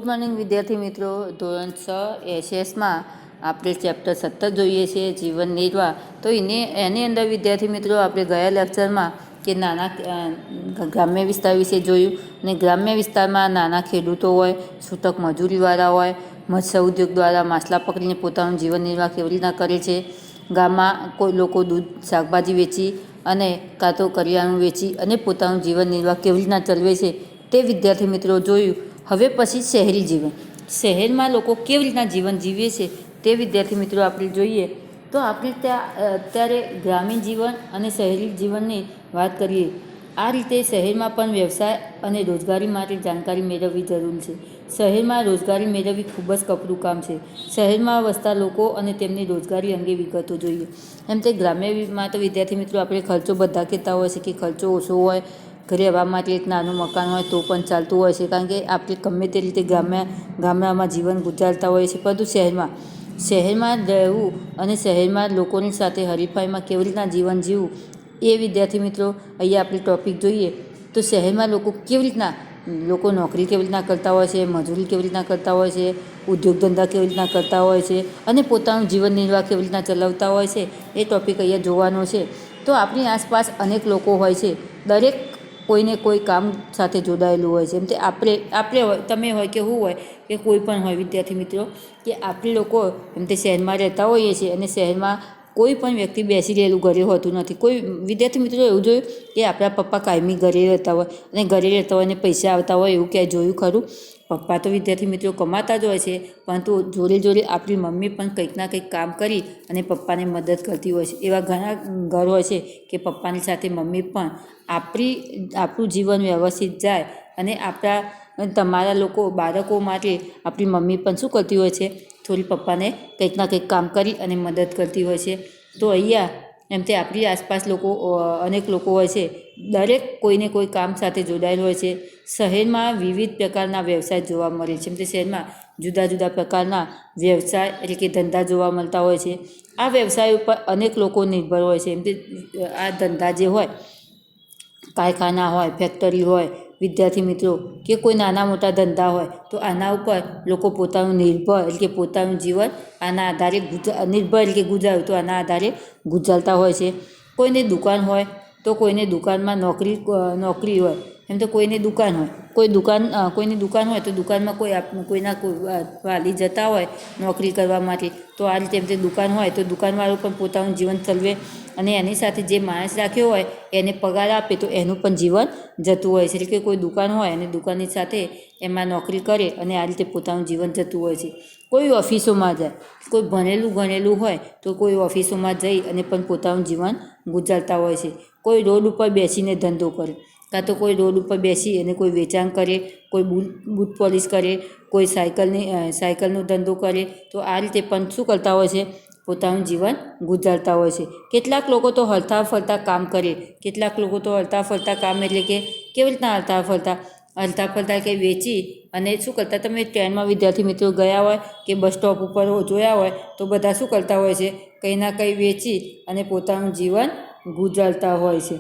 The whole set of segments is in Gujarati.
મોર્નિંગ વિદ્યાર્થી મિત્રો, ધોરણ 6 એસએસમાં આપણે ચેપ્ટર 17 જોઈએ છીએ જીવન નિર્વાહ. તો એની અંદર વિદ્યાર્થી મિત્રો આપણે ગયા લેક્ચરમાં કે નાના ગ્રામ્ય વિસ્તાર વિશે જોયું. અને ગ્રામ્ય વિસ્તારમાં નાના ખેડૂતો હોય, છૂટક મજૂરીવાળા હોય, મત્સ્ય ઉદ્યોગ દ્વારા માછલા પકડીને પોતાનું જીવન નિર્વાહ કેવી રીતના કરે છે. ગામમાં કોઈ લોકો દૂધ શાકભાજી વેચી અને કાં તો કરિયાણું વેચી અને પોતાનું જીવન નિર્વાહ કેવી રીતના ચલાવે છે તે વિદ્યાર્થી મિત્રો જોયું. હવે પછી શહેરી જીવન, શહેરમાં લોકો કેવી રીતના જીવન જીવે છે તે વિદ્યાર્થી મિત્રો આપણે જોઈએ. તો આપણે અત્યારે ગ્રામીણ જીવન અને શહેરી જીવનની વાત કરીએ. આ રીતે શહેરમાં પણ વ્યવસાય અને રોજગારી માટે જાણકારી મેળવવી જરૂરી છે. શહેરમાં રોજગારી મેળવવી ખૂબ જ કપરું કામ છે. શહેરમાં વસતા લોકો અને તેમની રોજગારી અંગે વિગતો જોઈએ. એમ તે ગ્રામ્યમાં તો વિદ્યાર્થી મિત્રો આપણે ખર્ચો બધા કહેતા હોય છે કે ખર્ચો ઓછો હોય, ઘરે રહેવા માટે એક નાનું મકાન હોય તો પણ ચાલતું હોય છે, કારણ કે આપણે ગમે તે રીતે ગામડામાં જીવન ગુજારતા હોઈએ છીએ. પરંતુ શહેરમાં રહેવું અને શહેરમાં લોકોની સાથે હરીફાઈમાં કેવી રીતના જીવન જીવવું એ વિદ્યાર્થી મિત્રો અહીંયા આપણે ટૉપિક જોઈએ. તો શહેરમાં લોકો નોકરી કેવી રીતના કરતા હોય છે, મજૂરી કેવી રીતના કરતા હોય છે, ઉદ્યોગ ધંધા કેવી રીતના કરતા હોય છે અને પોતાનું જીવન નિર્વાહ કેવી રીતના ચલાવતા હોય છે એ ટૉપિક અહીંયા જોવાનો છે. તો આપણી આસપાસ અનેક લોકો હોય છે, દરેક કોઈને કોઈ કામ સાથે જોડાયેલું હોય છે. એમ તે આપણે હોય, તમે હોય કે હું હોય કે કોઈ પણ હોય વિદ્યાર્થી મિત્રો, કે આપણે લોકો એમ તે શહેરમાં રહેતા હોઈએ છીએ અને શહેરમાં કોઈ પણ વ્યક્તિ બેસી રહેલું ઘરે હોતું નથી. કોઈ વિદ્યાર્થી મિત્રો એવું જોયું કે આપણા પપ્પા કાયમી ઘરે રહેતા હોય અને ઘરે રહેતા હોય અને પૈસા આવતા હોય એવું ક્યાંય જોયું ખરું? પપ્પા તો વિદ્યાર્થી મિત્રો કમાતા જ હોય છે, પરંતુ જોડે જોડે આપણી મમ્મી પણ કંઈક ના કંઈક કામ કરી અને પપ્પાને મદદ કરતી હોય છે. એવા ઘણા ઘર હોય છે કે પપ્પાની સાથે મમ્મી પણ આપણું જીવન વ્યવસ્થિત જાય અને તમારા બાળકો માટે આપણી મમ્મી પણ શું કરતી હોય છે, થોડી પપ્પાને કંઈક ના કંઈક કામ કરી અને મદદ કરતી હોય છે. તો અહીંયા એમ તે આપણી આસપાસ અનેક લોકો હોય છે, દરેક કોઈને કોઈ કામ સાથે જોડાયેલ હોય છે. શહેરમાં વિવિધ પ્રકારના વ્યવસાય જોવા મળે છે. એમ તે શહેરમાં જુદા જુદા પ્રકારના વ્યવસાય એટલે કે ધંધા જોવા મળતા હોય છે. આ વ્યવસાય ઉપર અનેક લોકો નિર્ભર હોય છે. એમ તે આ ધંધા જે હોય, કારખાના હોય, ફેક્ટરી હોય વિદ્યાર્થી મિત્રો, કે કોઈ નાના મોટા ધંધા હોય, તો આના ઉપર લોકો પોતાનું પોતાનું જીવન આના આધારે આના આધારે ગુજારતા હોય છે. કોઈને દુકાન હોય તો કોઈને દુકાનમાં નોકરી હોય. એમ તો કોઈને દુકાન હોય, કોઈની દુકાન હોય તો દુકાનમાં કોઈના વાલી જતા હોય નોકરી કરવા માટે. તો આ રીતે એમ તે દુકાન હોય તો દુકાનવાળો પણ પોતાનું જીવન ચલાવે અને એની સાથે જે માણસ રાખ્યો હોય એને પગાર આપે તો એનું પણ જીવન જતું હોય છે. એટલે કે કોઈ દુકાન હોય અને દુકાનની સાથે એમાં નોકરી કરે અને આ રીતે પોતાનું જીવન જતું હોય છે. કોઈ ઓફિસોમાં જાય, કોઈ ભણેલું હોય તો કોઈ ઓફિસોમાં જઈ અને પણ પોતાનું જીવન ગુજારતા હોય છે. કોઈ રોડ ઉપર બેસીને ધંધો કરે, કાં તો કોઈ રોડ ઉપર બેસી અને કોઈ વેચાણ કરે, કોઈ બૂટ પોલિશ કરે, કોઈ સાયકલનો ધંધો કરે. તો આ રીતે પણ શું કરતા હોય છે, પોતાનું જીવન ગુજારતા હોય છે. કેટલાક લોકો તો હરતા ફરતા કામ કરે, એટલે કે કેવી રીતના હરતા ફરતા કે વેચી અને શું કરતા, તમે ટ્રેનમાં વિદ્યાર્થી મિત્રો ગયા હોય કે બસ સ્ટોપ ઉપર જોયા હોય તો બધા શું કરતા હોય છે, કંઈ ના કંઈ વેચી અને પોતાનું જીવન ગુજારતા હોય છે.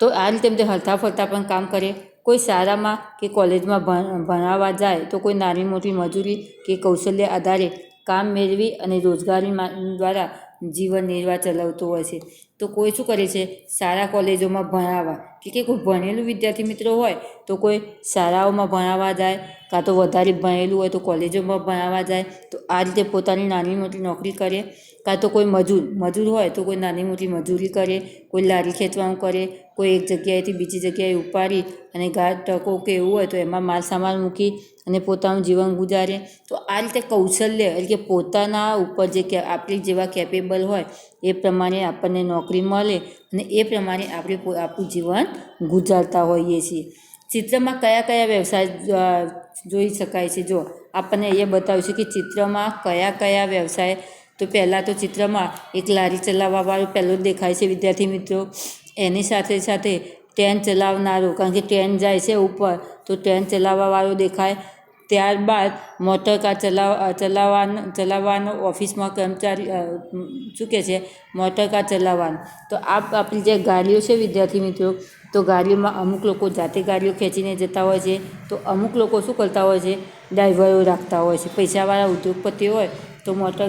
તો આ રીતે એમ તે હરતા ફરતા પણ કામ કરે. કોઈ શાળામાં કે કોલેજમાં ભણાવવા જાય તો કોઈ નાની મોટી મજૂરી કે કૌશલ્ય આધારે કામ મેળવી અને રોજગારી દ્વારા જીવન નિર્વાહ ચલાવતો હોય છે. તો કોઈ શું કરે છે, શાળા કોલેજોમાં ભણાવવા, કે કોઈ ભણેલું વિદ્યાર્થી મિત્રો હોય તો કોઈ શાળાઓમાં ભણાવવા જાય, કાં તો વધારે ભણેલું હોય તો કોલેજોમાં ભણાવવા જાય. તો આ રીતે પોતાની નાની મોટી નોકરી કરે. કાં તો કોઈ મજૂર હોય તો કોઈ નાની મોટી મજૂરી કરે, કોઈ લારી ખેંચવાનું કરે, કોઈ એક જગ્યાએથી બીજી જગ્યાએ ઉપાડી અને ટકો કે એવું હોય તો એમાં માલ સામાન મૂકી અને પોતાનું જીવન ગુજારે. તો આ રીતે કૌશલ્ય એટલે કે પોતાના ઉપર આપણી જેવા કેપેબલ હોય એ પ્રમાણે આપણને નોકરી મળે અને એ પ્રમાણે આપણે આપણું જીવન ગુજારતા હોઈએ છીએ. ચિત્રમાં કયા કયા વ્યવસાય જોઈ શકાય છે? જો આપણને અહીંયા બતાવ્યું છે કે ચિત્રમાં કયા કયા વ્યવસાય. તો પહેલાં તો ચિત્રમાં એક લારી ચલાવવાવાળો પહેલો જ દેખાય છે વિદ્યાર્થી મિત્રો. એની સાથે સાથે ટ્રેન ચલાવનારો, કારણ કે ટ્રેન જાય છે ઉપર તો ટ્રેન ચલાવવાવાળો દેખાય. ત્યારબાદ મોટરકાર ચલાવવાનો ઓફિસમાં કર્મચારી શું કહે છે, મોટરકાર ચલાવવાનો. તો આપણી જે ગાડીઓ છે વિદ્યાર્થી મિત્રો, તો ગાડીઓમાં અમુક લોકો જાતે ગાડીઓ ખેંચીને જતા હોય છે, તો અમુક લોકો શું કરતા હોય છે, ડ્રાઈવરો રાખતા હોય છે. પૈસાવાળા ઉદ્યોગપતિઓ હોય તો મોટર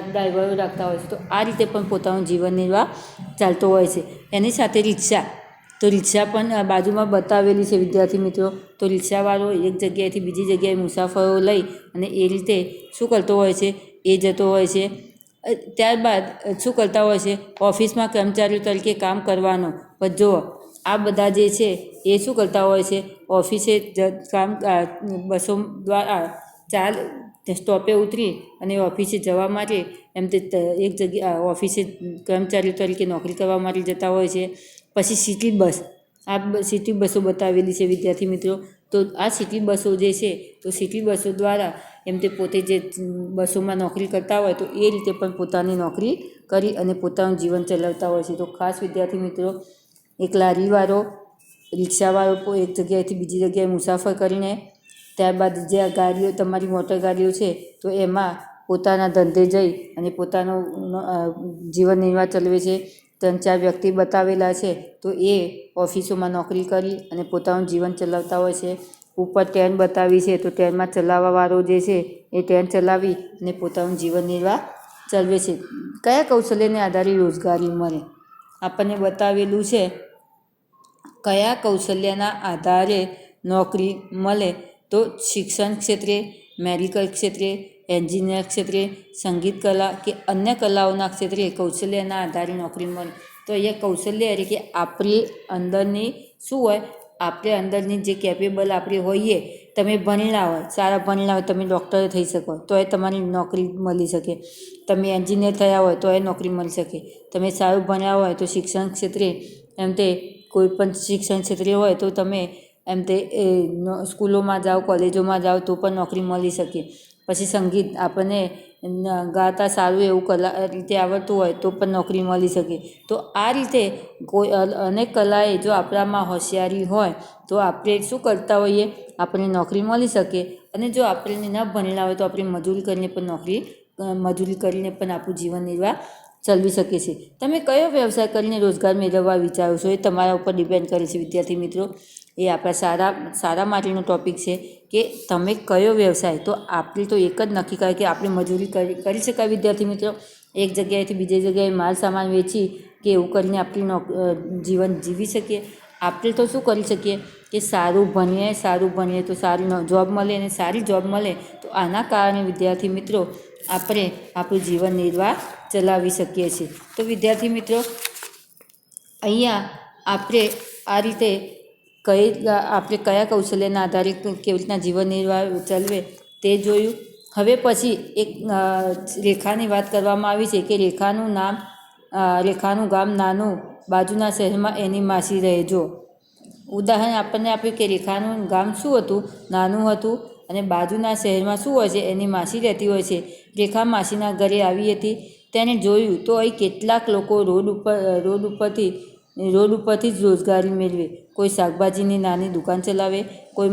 ડ્રાઈવરો રાખતા હોય છે. તો આ રીતે પણ પોતાનું જીવન નિર્વાહ ચાલતો હોય છે. એની સાથે રિક્ષા, તો રિક્ષા પણ બાજુમાં બતાવેલી છે વિદ્યાર્થી મિત્રો. તો રિક્ષાવાળો એક જગ્યાએથી બીજી જગ્યાએ મુસાફરો લઈ અને એ રીતે શું કરતો હોય છે, એ જતો હોય છે. ત્યારબાદ શું કરતા હોય છે, ઓફિસમાં કર્મચારીઓ તરીકે કામ કરવાનો. પણ જુઓ આ બધા જે છે એ શું કરતા હોય છે, ઓફિસે કામ બસો દ્વારા સ્ટોપે ઉતરી અને ઓફિસે જવા માટે એમ તે એક જગ્યા ઓફિસે કર્મચારીઓ તરીકે નોકરી કરવા માટે જતા હોય છે. પછી સિટી બસ, આ સિટી બસો બતાવેલી છે વિદ્યાર્થી મિત્રો. તો આ સિટી બસો જે છે, તો સિટી બસો દ્વારા એમ તે પોતે જે બસોમાં નોકરી કરતા હોય તો એ રીતે પણ પોતાની નોકરી કરી અને પોતાનું જીવન ચલાવતા હોય છે. તો ખાસ વિદ્યાર્થી મિત્રો, એક લારીવાળો, રિક્ષાવાળો એક જગ્યાએથી બીજી જગ્યાએ મુસાફર કરીને ત્યારબાદ જે આ ગાડીઓ તમારી મોટર ગાડીઓ છે તો એમાં પોતાના ધંધે જઈ અને પોતાનું જીવન નિર્વાહ ચલાવે છે. 3-4 વ્યક્તિ બતાવેલા છે, તો એ ઓફિસોમાં નોકરી કરી અને પોતાનું જીવન ચલાવતા હોય છે. ઉપર ટ્રેન બતાવી છે, તો ટ્રેનમાં ચલાવવાવાળો જે છે એ ટ્રેન ચલાવી અને પોતાનું જીવન નિર્વાહ ચલાવે છે. કયા કૌશલ્યને આધારે રોજગારી મળે, આપણને બતાવેલું છે કયા કૌશલ્યના આધારે નોકરી મળે. તો શિક્ષણ ક્ષેત્રે, મેડિકલ ક્ષેત્રે, એન્જિનિયર ક્ષેત્રે, સંગીત કલા કે અન્ય કલાઓના ક્ષેત્રે કૌશલ્યના આધારે નોકરી મળે. તો અહીંયા કૌશલ્ય એટલે કે આપણી અંદરની શું હોય, આપણે અંદરની જે કેપેબલ આપણે હોઈએ. તમે ભણેલા હોય, સારા ભણેલા હોય, તમે ડૉક્ટર થઈ શકો તો એ તમારી નોકરી મળી શકે. તમે એન્જિનિયર થયા હોય તો એ નોકરી મળી શકે. તમે સારું ભણ્યા હોય તો શિક્ષણ ક્ષેત્રે એમ તે કોઈ પણ શિક્ષણ ક્ષેત્રે હોય તો તમે એમ તે સ્કૂલોમાં જાઓ, કોલેજોમાં જાઓ તો પણ નોકરી મળી શકે. પછી સંગીત, આપણને ગાતા સારું એવું કલા રીતે આવડતું હોય તો પણ નોકરી મળી શકે. તો આ રીતે કોઈ અનેક કલાએ જો આપણામાં હોશિયારી હોય તો આપણે શું કરતા હોઈએ, આપણને નોકરી મળી શકે. અને જો આપણે ન ભણેલા હોય તો આપણે મજૂરી કરીને પણ આપણું જીવન નિર્વાહ ચલાવી શકે છે. તમે કયો વ્યવસાય કરીને રોજગાર મેળવવા વિચારો છો એ તમારા ઉપર ડિપેન્ડ કરે છે વિદ્યાર્થી મિત્રો. એ આપણા સારા માટેનો ટૉપિક છે કે તમે કયો વ્યવસાય. તો આપણે તો એક જ નક્કી કરે કે આપણે મજૂરી કરી શકાય વિદ્યાર્થી મિત્રો. એક જગ્યાએથી બીજી જગ્યાએ માલ સામાન વેચી કે એવું કરીને આપણે જીવન જીવી શકીએ. આપણે તો શું કરી શકીએ કે સારું ભણીએ તો સારી જોબ મળે, અને સારી જોબ મળે તો આના કારણે વિદ્યાર્થી મિત્રો આપણે આપણું જીવન નિર્વાહ ચલાવી શકીએ છીએ. તો વિદ્યાર્થી મિત્રો, અહીંયા આપણે આ રીતે આપણે કયા કૌશલ્યના આધારે કેવી રીતના જીવન નિર્વાહ ચલાવે તે જોયું. હવે પછી એક રેખાની વાત કરવામાં આવી છે કે રેખાનું ગામ નાનું, બાજુના શહેરમાં એની માસી રહે. જો ઉદાહરણ આપણને આપ્યું કે રેખાનું ગામ શું હતું, નાનું હતું, અને બાજુના શહેરમાં શું હોય છે, એની માસી રહેતી હોય છે. રેખા માસીના ઘરે આવી હતી. તેને જોયું તો અહીં કેટલાક લોકો રોડ ઉપરથી જ રોજગારી મેળવે. કોઈ શાકભાજીની નાની દુકાન ચલાવે, કોઈ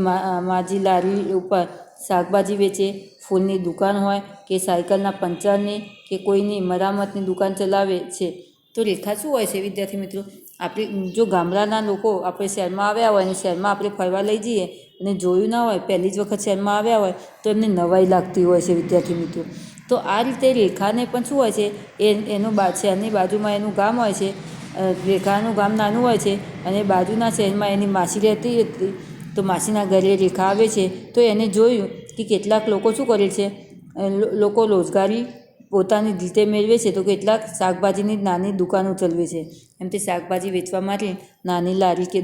માજી લારી ઉપર શાકભાજી વેચે, ફૂલની દુકાન હોય કે સાયકલના પંચરની કે કોઈની મરામતની દુકાન ચલાવે છે. તો રેખા શું હોય છે વિદ્યાર્થી મિત્રો, આપણે જો ગામડાના લોકો આપણે શહેરમાં આવ્યા હોય અને શહેરમાં આપણે ફરવા લઈ જઈએ અને જોયું ના હોય, પહેલી જ વખત શહેરમાં આવ્યા હોય તો એમને નવાઈ લાગતી હોય છે વિદ્યાર્થી મિત્રો. તો આ રીતે રેખાને પણ શું હોય છે, શહેરની બાજુમાં એનું ગામ હોય છે. રેખાનું ગામ નાનું હોય છે અને બાજુના શહેરમાં એની માસી રહેતી હતી. તો માસીના ઘરે રેખા આવે છે તો એને જોયું કે કેટલાક લોકો શું કરે છે, લોકો રોજગારી પોતાની રીતે મેળવે છે. તો કેટલાક શાકભાજીની નાની દુકાનો ચલાવે છે. એમ તે શાકભાજી વેચવા માટે નાની લારી કે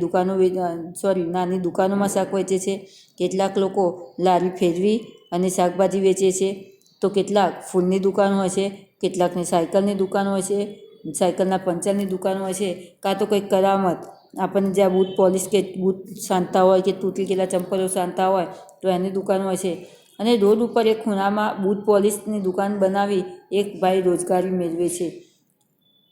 નાની દુકાનોમાં શાક વેચે છે. કેટલાક લોકો લારી ફેરવી અને શાકભાજી વેચે છે. તો કેટલાક ફૂલની દુકાન હોય છે, કેટલાકની સાયકલની દુકાન હોય છે, સાયકલના પંચરની દુકાન હોય છે, કાં તો કંઈક કરામત, આપણને જ્યાં બૂટ પોલિશ કે બૂટ સાંધતા હોય કે તૂટી ગયેલા ચંપલો સાંધતા હોય તો એની દુકાન હોય છે. અને રોડ ઉપર એક ખૂણામાં બૂટ પોલિશની દુકાન બનાવી એક ભાઈ રોજગારી મેળવે છે.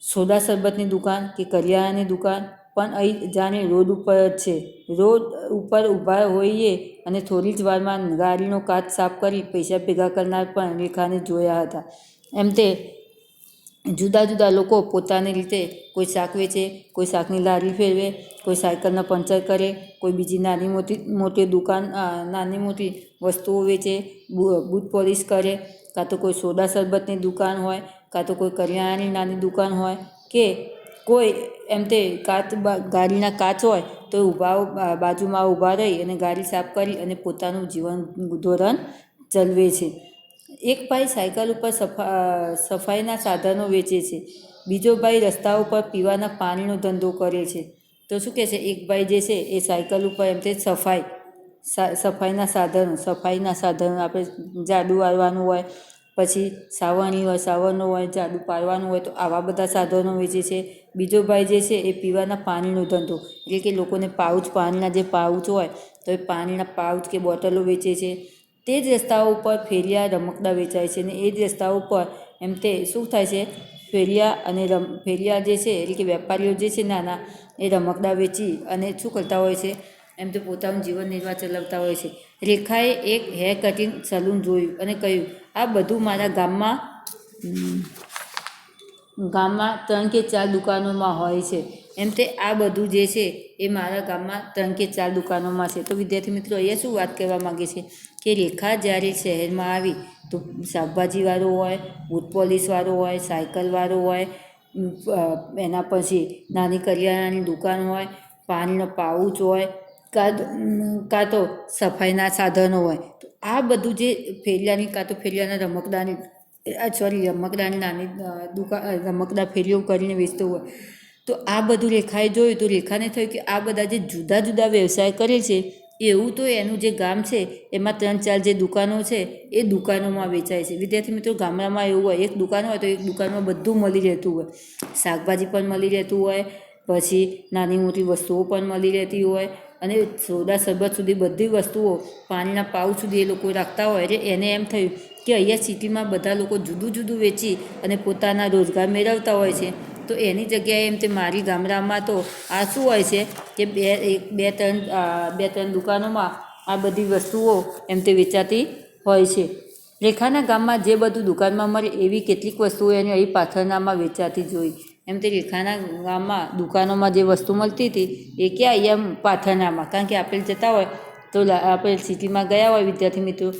સોડા શરબતની દુકાન કે કરિયાણાની દુકાન પણ અહીં જાણે રોડ ઉપર જ છે. રોડ ઉપર ઊભા હોઈએ અને થોડી જ વારમાં ગાડીનો કાચ સાફ કરી પૈસા ભેગા કરનાર પણ રેખાને જોયા હતા. એમ તે જુદા જુદા લોકો પોતાની રીતે કોઈ શાક વેચે, કોઈ શાકની લારી ફેરવે, કોઈ સાયકલના પંચર કરે, કોઈ બીજી નાની મોટી દુકાન નાની મોટી વસ્તુઓ વેચે, બૂટ પોલિશ કરે, કાં તો કોઈ સોડા શરબતની દુકાન હોય, કાં તો કોઈ કરિયાણાની નાની દુકાન હોય, કે કોઈ એમ તે ગાડીના કાચ હોય તો બાજુમાં ઊભા રહી અને ગાડી સાફ કરી અને પોતાનું જીવન ધોરણ ચલાવે છે. એક ભાઈ સાયકલ ઉપર સફાઈના સાધનો વેચે છે, બીજો ભાઈ રસ્તા ઉપર પીવાના પાણીનો ધંધો કરે છે. તો શું કહે છે, એક ભાઈ જે છે એ સાયકલ ઉપર એમ તે સફાઈના સાધનો આપણે જાડુ વાળવાનું હોય, પછી સાવરણી હોય, સાવરનો હોય, જાડુ પાડવાનું હોય, તો આવા બધા સાધનો વેચે છે. બીજો ભાઈ જે છે એ પીવાના પાણીનો ધંધો, એટલે કે લોકોને પાણીના જે પાઉચ હોય તો એ પાણીના પાઉચ કે બોટલો વેચે છે. તે જ રસ્તાઓ ઉપર ફેરિયા રમકડાં વેચાય છે, અને એ જ રસ્તાઓ ઉપર એમ તે શું થાય છે, ફેરિયા જે છે એટલે કે વેપારીઓ જે છે નાના, એ રમકડાં વેચી અને શું કરતા હોય છે, એમ તો પોતાનું જીવન નિર્વાહ ચલાવતા હોય છે. રેખાએ એક હેર કટિંગ સલૂન જોયું અને કહ્યું, આ બધું મારા ગામમાં 3 કે 4 દુકાનોમાં હોય છે. એમ તે આ બધું જે છે એ મારા ગામમાં 3 કે 4 દુકાનોમાં છે. તો વિદ્યાર્થી મિત્રો, અહીંયા શું વાત કરવા માગે છે કે રેખા જ્યારે શહેરમાં આવી તો શાકભાજીવાળો હોય, બૂટ પોલિશવાળો હોય, સાયકલવાળો હોય, એના પછી નાની કરિયાણાની દુકાન હોય, પાણીનો પાઉચ હોય, કાં તો સફાઈના સાધનો હોય, તો આ બધું જે ફેરિયાની કાં તો ફેરિયાના રમકડાની નાની રમકડા ફેરીઓ કરીને વેચતો હોય, તો આ બધું રેખાએ જોયું. તો રેખાને થયું કે આ બધા જે જુદા જુદા વ્યવસાય કરે છે એવું તો એનું જે ગામ છે એમાં 3-4 જે દુકાનો છે એ દુકાનોમાં વેચાય છે. વિદ્યાર્થી મિત્રો, ગામડામાં એવું હોય, એક દુકાન હોય તો એક દુકાનમાં બધું મળી રહેતું હોય, શાકભાજી પણ મળી રહેતું હોય, પછી નાની મોટી વસ્તુઓ પણ મળી રહેતી હોય, અને સોડા શરબત સુધી બધી વસ્તુઓ, પાણીના પાઉચ સુધી એ લોકો રાખતા હોય. એટલે એને એમ થયું કે અહીંયા સિટીમાં બધા લોકો જુદું જુદું વેચી અને પોતાના રોજગાર મેળવતા હોય છે, તો એની જગ્યાએ એમ તે મારી ગામડામાં તો આ શું હોય છે કે બે ત્રણ દુકાનોમાં આ બધી વસ્તુઓ એમ તે વેચાતી હોય છે. રેખાના ગામમાં જે બધું દુકાનમાં મળે એવી કેટલીક વસ્તુઓ એને અહીં પાથરનામાં વેચાતી જોઈ. એમ તે રેખાના ગામમાં દુકાનોમાં જે વસ્તુ મળતી હતી એ ક્યાં, અહીંયા પાથરનામાં. કારણ કે આપણે જતા હોય તો આપણે સિટીમાં ગયા હોય વિદ્યાર્થી મિત્રો,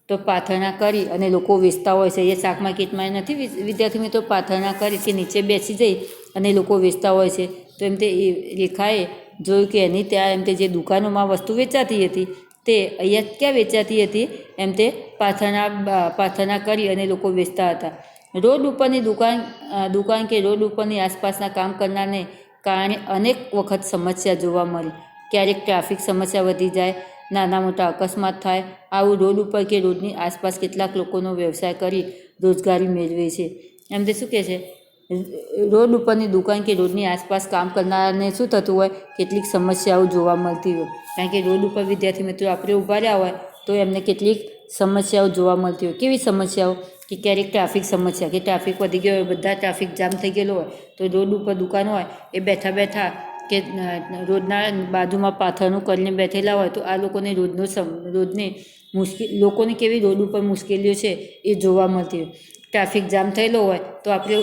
તો પાથરણા કરી અને લોકો વેચતા હોય છે. એ શાક માર્કેટમાં નથી વિદ્યાર્થી મિત્રો, પાથરણા કરી કે નીચે બેસી જઈ અને લોકો વેચતા હોય છે. તો એમ તે રેખાએ જોયું કે એની ત્યાં એમ તે જે દુકાનોમાં વસ્તુ વેચાતી હતી તે અહીંયા ક્યાં વેચાતી હતી, એમ તે પાથરણા કરી અને લોકો વેચતા હતા. રોડ ઉપરની દુકાન કે રોડ ઉપરની આસપાસના કામ કરનારને કારણે અનેક વખત સમસ્યા જોવા મળી. ક્યારેક ટ્રાફિક સમસ્યા વધી જાય, નાના મોટા અકસ્માત થાય. આવું રોડ ઉપર કે રોડની આસપાસ કેટલાક લોકોનો વ્યવસાય કરી રોજગારી મેળવે છે. એમ તે શું કહે છે, રોડ ઉપરની દુકાન કે રોડની આસપાસ કામ કરનારને શું થતું હોય, કેટલીક સમસ્યાઓ જોવા મળતી હોય. કારણ કે રોડ ઉપર વિદ્યાર્થી મિત્રો આપણે ઊભા રહ્યા હોય તો એમને કેટલીક સમસ્યાઓ જોવા મળતી હોય. કેવી સમસ્યાઓ કે ક્યારેક ટ્રાફિક સમસ્યા, કે ટ્રાફિક વધી ગયો હોય, બધા ટ્રાફિક જામ થઈ ગયેલો હોય, તો રોડ ઉપર દુકાન હોય એ બેઠા કે રોડના બાજુમાં પાથરણું કરીને બેઠેલા હોય, તો આ લોકોને લોકોને કેવી રોડ ઉપર મુશ્કેલીઓ છે એ જોવા મળતી હોય. ટ્રાફિક જામ થયેલો હોય તો આપણે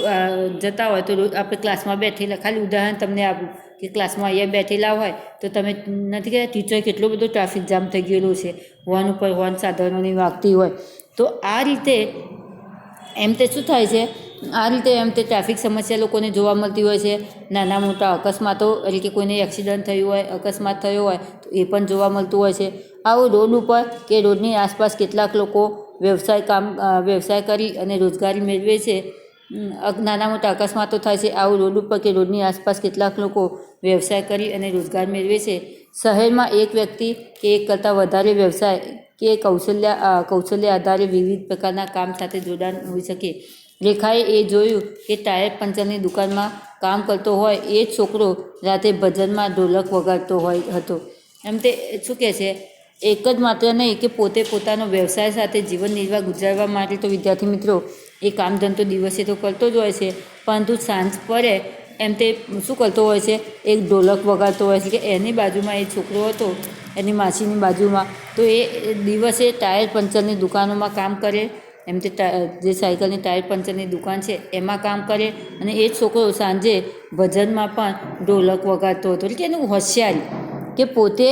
જતા હોય તો આપણે ક્લાસમાં બેઠેલા, ખાલી ઉદાહરણ તમને આપું કે ક્લાસમાં અહીંયા બેઠેલા હોય તો તમે નથી કહેતા ટીચર કેટલો બધો ટ્રાફિક જામ થઈ ગયેલો છે, હોર્ન ઉપર હોર્ન સાધનોની વાગતી હોય. તો આ રીતે એમ તે શું થાય છે, આ રીતે એમ તે ટ્રાફિક સમસ્યા લોકોને જોવા મળતી હોય છે. નાના મોટા અકસ્માતો, એટલે કે કોઈને એક્સિડન્ટ થયું હોય, અકસ્માત થયો હોય તો એ પણ જોવા મળતું હોય છે. આવું રોડ ઉપર કે રોડની આસપાસ કેટલાક લોકો વ્યવસાય કરી અને રોજગારી મેળવે છે. નાના મોટા અકસ્માતો થાય છે. આવું રોડ ઉપર કે રોડની આસપાસ કેટલાક લોકો વ્યવસાય કરી અને રોજગાર મેળવે છે. શહેરમાં એક વ્યક્તિ કે એક કરતાં વધારે વ્યવસાય કે કૌશલ્ય આધારે વિવિધ પ્રકારના કામ સાથે જોડાણ હોઈ શકે. રેખાએ એ જોયું કે ટાયર પંચરની દુકાનમાં કામ કરતો હોય એ જ છોકરો રાતે ભજનમાં ઢોલક વગાડતો હતો. એમ તે શું કહે છે, એક જ માત્ર નહીં કે પોતે પોતાનો વ્યવસાય સાથે જીવન નિર્વાહ ગુજારવા માટે તો વિદ્યાર્થી મિત્રો એ કામ ધંધો દિવસે તો કરતો જ હોય છે, પરંતુ સાંજ પડે એમ તે શું કરતો હોય છે, એક ઢોલક વગાડતો હોય છે. કે એની બાજુમાં એ છોકરો હતો, એની માસીની બાજુમાં, તો એ દિવસે ટાયર પંચરની દુકાનોમાં કામ કરે એમ તે જે સાયકલની ટાયર પંચરની દુકાન છે એમાં કામ કરે, અને એ જ છોકરો સાંજે ભજનમાં પણ ઢોલક વગાડતો હતો. એટલે કે એનું હોશિયારી કે પોતે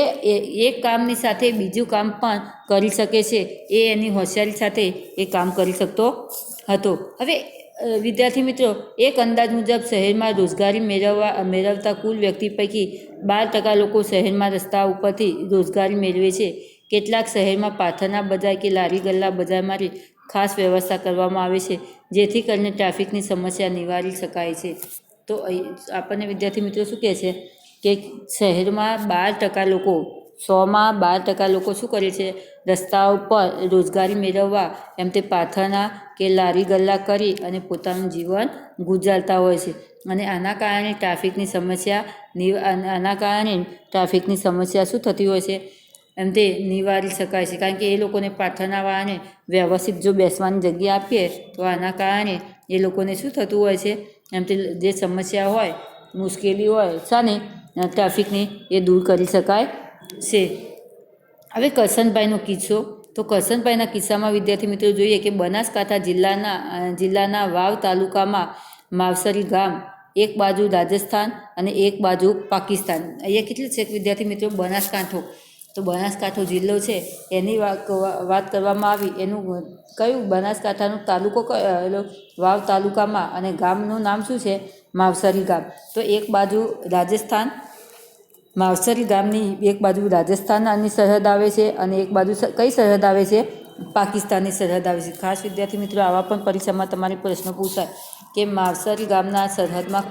એક કામની સાથે બીજું કામ પણ કરી શકે છે, એ એની હોશિયારી સાથે એ કામ કરી શકતો હતો. હવે વિદ્યાર્થી મિત્રો, એક અંદાજ મુજબ શહેરમાં રોજગારી મેળવતા કુલ વ્યક્તિ પૈકી 12% લોકો શહેરમાં રસ્તા ઉપરથી રોજગારી મેળવે છે. કેટલાક શહેરમાં પાથરના બજાર કે લારી ગલ્લા બજાર માટે ખાસ વ્યવસ્થા કરવામાં આવે છે, જેથી કરીને ટ્રાફિકની સમસ્યા નિવારી શકાય છે. તો આપણને વિદ્યાર્થી મિત્રો શું કહે છે કે શહેરમાં 12% લોકો, 100માં 12% લોકો શું કરે છે, રસ્તા ઉપર રોજગારી મેળવવા એમ તે પાથરના કે લારી ગલ્લા કરી અને પોતાનું જીવન ગુજારતા હોય છે. અને આના કારણે ટ્રાફિકની સમસ્યા શું થતી હોય છે, એમ તે નિવારી શકાય છે. કારણ કે એ લોકોને પાથરનાવાળાને વ્યવસ્થિત જો બેસવાની જગ્યા આપીએ તો આના કારણે એ લોકોને શું થતું હોય છે, એમ તે જે સમસ્યા હોય, મુશ્કેલી હોય શાની, ટ્રાફિકની, એ દૂર કરી શકાય છે. હવે કરશનભાઈનો કિસ્સો. તો કરશનભાઈના કિસ્સામાં વિદ્યાર્થી મિત્રો જોઈએ કે બનાસકાંઠા જિલ્લાના વાવ તાલુકામાં માવસરી ગામ, એક બાજુ રાજસ્થાન અને એક બાજુ પાકિસ્તાન. અહીંયા કેટલું છે વિદ્યાર્થી મિત્રો, બનાસકાંઠો. તો બનાસકાંઠો જિલ્લો છે એની વાત કરવામાં આવી. એનું કયું બનાસકાંઠાનો તાલુકો વાવ તાલુકામાં, અને ગામનું નામ શું છે, માવસરી ગામ. તો એક બાજુ રાજસ્થાન, માવસરી ગામની એક બાજુ રાજસ્થાનની સરહદ આવે છે, અને એક બાજુ કઈ સરહદ આવે છે, પાકિસ્તાનની સરહદ આવે છે. ખાસ વિદ્યાર્થી મિત્રો, આવા પણ પરીક્ષામાં તમારે પ્રશ્ન પૂછાય કે માવસરી ગામના સરહદમાં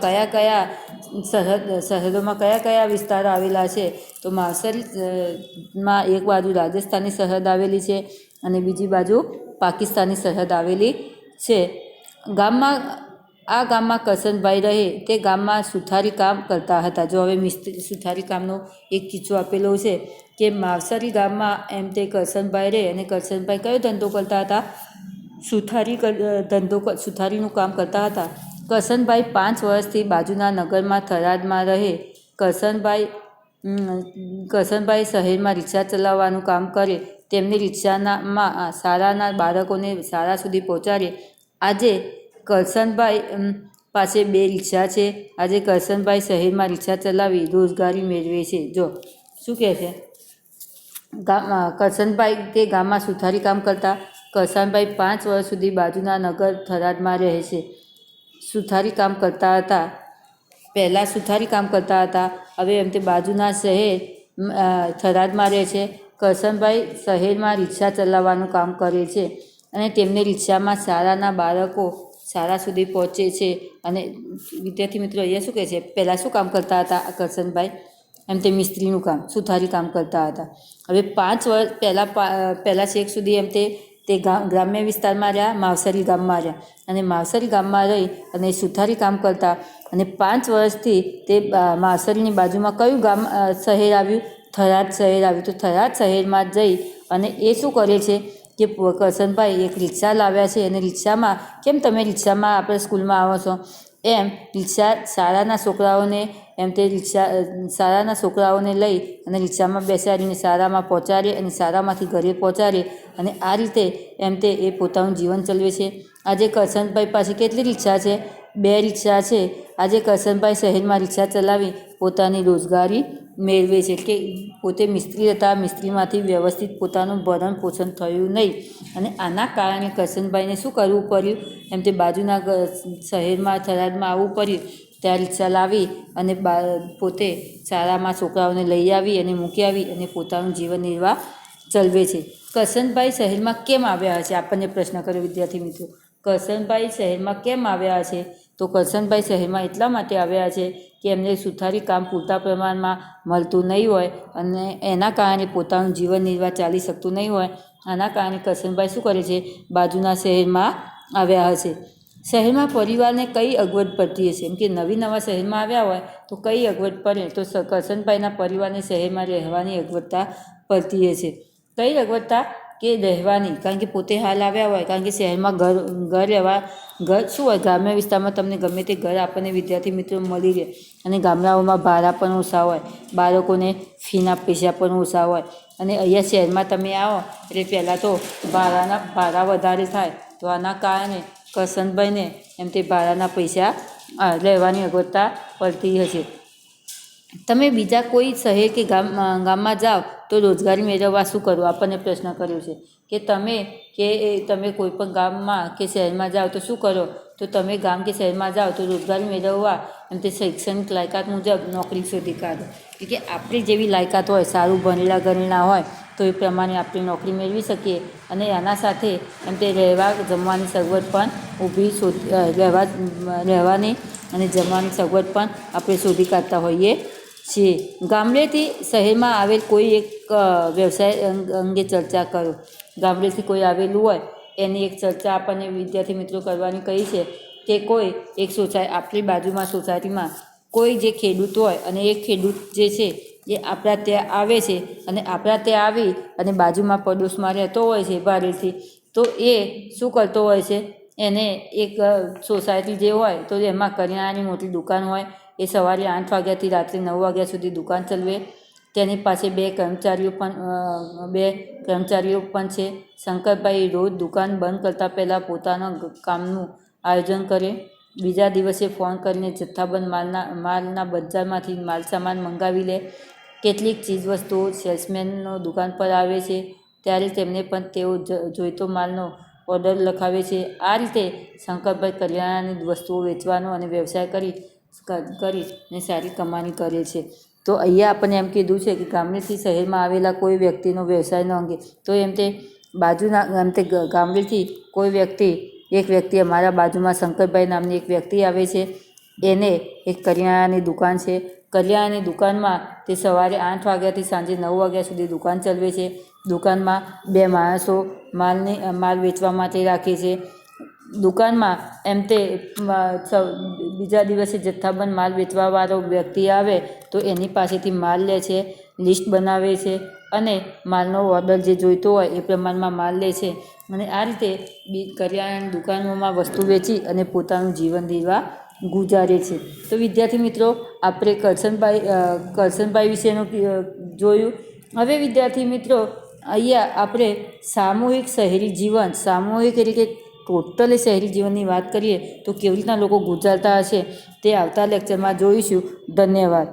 સરહદોમાં કયા કયા વિસ્તાર આવેલા છે. તો માવસરીમાં એક બાજુ રાજસ્થાનની સરહદ આવેલી છે, અને બીજી બાજુ પાકિસ્તાનની સરહદ આવેલી છે. આ ગામમાં કરશનભાઈ રહે તે ગામમાં સુથારી કામ કરતા હતા. જો હવે સુથારી કામનો એક કિસ્સો આપેલો છે કે માવસરી ગામમાં એમ તે કરશનભાઈ રહે, અને કરશનભાઈ કયો ધંધો કરતા હતા, સુથારીનું કામ કરતા હતા. કરશનભાઈ 5 વર્ષથી બાજુના નગરમાં થરાદમાં રહે. કરશનભાઈ શહેરમાં રિક્ષા ચલાવવાનું કામ કરે. તેમની રિક્ષામાં શાળાના બાળકોને શાળા સુધી પહોંચાડે. આજે કરશનભાઈ પાસે 2 રિક્ષા છે. આજે કરશનભાઈ શહેરમાં રિક્ષા ચલાવી રોજગારી મેળવે છે. જો શું કહે છે, કરશનભાઈ તે ગામમાં સુથારી કામ કરતા. કરશનભાઈ 5 વર્ષ સુધી બાજુના નગર થરાદમાં રહે છે. સુથારી કામ કરતા હતા. પહેલાં સુથારી કામ કરતા હતા, હવે એમ તે બાજુના શહેર થરાદમાં રહે છે. કરશનભાઈ શહેરમાં રિક્ષા ચલાવવાનું કામ કરે છે, અને તેમને રિક્ષામાં શાળાના બાળકો શાળા સુધી પહોંચે છે. અને વિદ્યાર્થી મિત્રો, અહીંયા શું કહે છે, પહેલાં શું કામ કરતા હતા કરશનભાઈ, એમ તે મિસ્ત્રીનું કામ, સુથારી કામ કરતા હતા. હવે 5 વર્ષ પહેલાં છેક સુધી એમ તે ગ્રામ્ય વિસ્તારમાં રહ્યા, માવસરી ગામમાં રહ્યા, અને માવસરી ગામમાં રહી અને સુથારી કામ કરતા. અને 5 વર્ષથી તે માવસરીની બાજુમાં કયું શહેર આવ્યું, થરાદ શહેર આવ્યું. તો થરાદ શહેરમાં જઈ અને એ શું કરે છે કે કરશનભાઈ એક રિક્ષા લાવ્યા છે, અને રિક્ષામાં, કેમ તમે રિક્ષામાં આપણે સ્કૂલમાં આવો છો એમ રિક્ષા શાળાના છોકરાઓને લઈ અને રિક્ષામાં બેસાડીને શાળામાં પહોંચાડે, અને શાળામાંથી ઘરે પહોંચાડે, અને આ રીતે એમ તે એ પોતાનું જીવન ચલાવે છે. આજે કરશનભાઈ પાસે કેટલી રિક્ષા છે, 2 રિક્ષા છે. આજે કરશનભાઈ શહેરમાં રિક્ષા ચલાવી પોતાની રોજગારી મેળવે છે. કે પોતે મિસ્ત્રી હતા, મિસ્ત્રીમાંથી વ્યવસ્થિત પોતાનું ભરણ પોષણ થયું નહીં, અને આના કારણે કરશનભાઈને શું કરવું પડ્યું, એમ તે બાજુના શહેરમાં થરાદમાં આવવું પડ્યું. ત્યાં રિક્ષા લાવી અને પોતે શાળામાં છોકરાઓને લઈ આવી અને મૂકી આવી અને પોતાનું જીવન નિર્વાહ ચલાવે છે. કરશનભાઈ શહેરમાં કેમ આવ્યા હશે, આપણને પ્રશ્ન કર્યો વિદ્યાર્થી મિત્રો. કરશનભાઈ શહેરમાં કેમ આવ્યા છે? તો કરશનભાઈ શહેરમાં એટલા માટે આવ્યા છે કે એમને સુથારી કામ પૂરતા પ્રમાણમાં મળતું નહીં હોય, અને એના કારણે પોતાનું જીવન નિર્વાહ ચાલી શકતું નહીં હોય. આના કારણે કરશનભાઈ શું કરે છે, બાજુના શહેરમાં આવ્યા હશે. શહેરમાં પરિવારને કઈ અગવડ પડતી હશે, એમ કે નવા શહેરમાં આવ્યા હોય તો કઈ અગવડ પડે, તો કરશનભાઈના પરિવારને શહેરમાં રહેવાની અગવડતા પડતી હશે. કઈ અગવડતા, કે રહેવાની, કારણ કે પોતે હાલ આવ્યા હોય, કારણ કે શહેરમાં ઘર શું હોય, ગ્રામ્ય વિસ્તારમાં તમને ગમે તે ઘર આપણને વિદ્યાર્થી મિત્રો મળી રહે, અને ગામડાઓમાં ભાડા પણ ઓછા હોય, બાળકોને ફીના પૈસા પણ ઓછા હોય. અને અહીંયા શહેરમાં તમે આવો એટલે પહેલાં તો ભાડા વધારે થાય, તો આના કારણે કરશનભાઈને એમ તે ભાડાના પૈસા લેવાની અગવડતા પડતી હશે. તમે બીજા કોઈ શહેર કે ગામમાં જાઓ તો રોજગારી મેળવવા શું કરવું? આપણને પ્રશ્ન કર્યો છે કે તમે કોઈ પણ ગામમાં કે શહેરમાં જાઓ તો શું કરો? તો તમે ગામ કે શહેરમાં જાઓ તો રોજગારી મેળવવા એમ તે શૈક્ષણિક લાયકાત મુજબ નોકરી શોધી કાઢો. કે આપણી જેવી લાયકાત હોય, સારું ભણેલા ગણેલા હોય તો એ પ્રમાણે આપણે નોકરી મેળવી શકીએ અને એના સાથે એમ તે રહેવા જમવાની સગવડ પણ રહેવાની અને જમવાની સગવડ પણ આપણે શોધી કાઢતા હોઈએ છીએ. ગામડેથી શહેરમાં આવેલ કોઈ એક વ્યવસાય અંગે ચર્ચા કરો. ગામડેથી કોઈ આવેલું હોય એની એક ચર્ચા આપણને વિદ્યાર્થી મિત્રો કરવાની કહી છે કે કોઈ એક આપણી બાજુમાં સોસાયટીમાં કોઈ જે ખેડૂત હોય અને એ ખેડૂત જે છે એ આપણા ત્યાં આવે છે અને આપણા ત્યાં આવી અને બાજુમાં પડોશમાં રહેતો હોય છે ભાડેથી, તો એ શું કરતો હોય છે, એને એક સોસાયટી જે હોય તો એમાં કરિયાણાની મોટી દુકાન હોય. એ સવારે 8 વાગ્યાથી રાત્રે 9 વાગ્યા સુધી દુકાન ચલાવે. તેની પાસે બે કર્મચારીઓ પણ છે. શંકરભાઈ રોજ દુકાન બંધ કરતાં પહેલાં પોતાના કામનું આયોજન કરે. બીજા દિવસે ફોન કરીને જથ્થાબંધ માલના બજારમાંથી માલસામાન મંગાવી લે. કેટલીક ચીજવસ્તુઓ સેલ્સમેનનો દુકાન પર આવે છે ત્યારે તેમને પણ તેઓ જોઈતો માલનો ઓર્ડર લખાવે છે. આ રીતે શંકરભાઈ કરિયાણાની વસ્તુઓ વેચવાનો અને વ્યવસાય કરીને સારી કમાણી કરે છે. તો અહીંયા આપણને એમ કીધું છે કે ગામડેથી શહેરમાં આવેલા કોઈ વ્યક્તિનો વ્યવસાયનો અંગે તો એમ તે ગામડેથી એક વ્યક્તિ અમારા બાજુમાં શંકરભાઈ નામની એક વ્યક્તિ આવે છે. એને એક કરિયાણાની દુકાન છે. કરિયાણાની દુકાનમાં તે સવારે 8 વાગ્યાથી સાંજે 9 વાગ્યા સુધી દુકાન ચલાવે છે. દુકાનમાં 2 માણસો માલ વેચવા માટે રાખે છે. દુકાનમાં એમ તે બીજા દિવસે જથ્થાબંધ માલ વેચવાવાળો વ્યક્તિ આવે તો એની પાસેથી માલ લે છે, લિસ્ટ બનાવે છે અને માલનો ઓર્ડર જે જોઈતો હોય એ પ્રમાણમાં માલ લે છે અને આ રીતે કરિયાણાની દુકાનોમાં વસ્તુ વેચી અને પોતાનું જીવન નિર્વાહ ગુજારે છે. તો વિદ્યાર્થી મિત્રો, આપણે કરશનભાઈ વિશેનું જોયું. હવે વિદ્યાર્થી મિત્રો, અહીંયા આપણે સામૂહિક એટલે કે ટોટલી શહેરી જીવનની વાત કરીએ તો કેવી રીતના લોકો ગુજારતા હશે તે આવતા લેક્ચરમાં જોઈશું. ધન્યવાદ.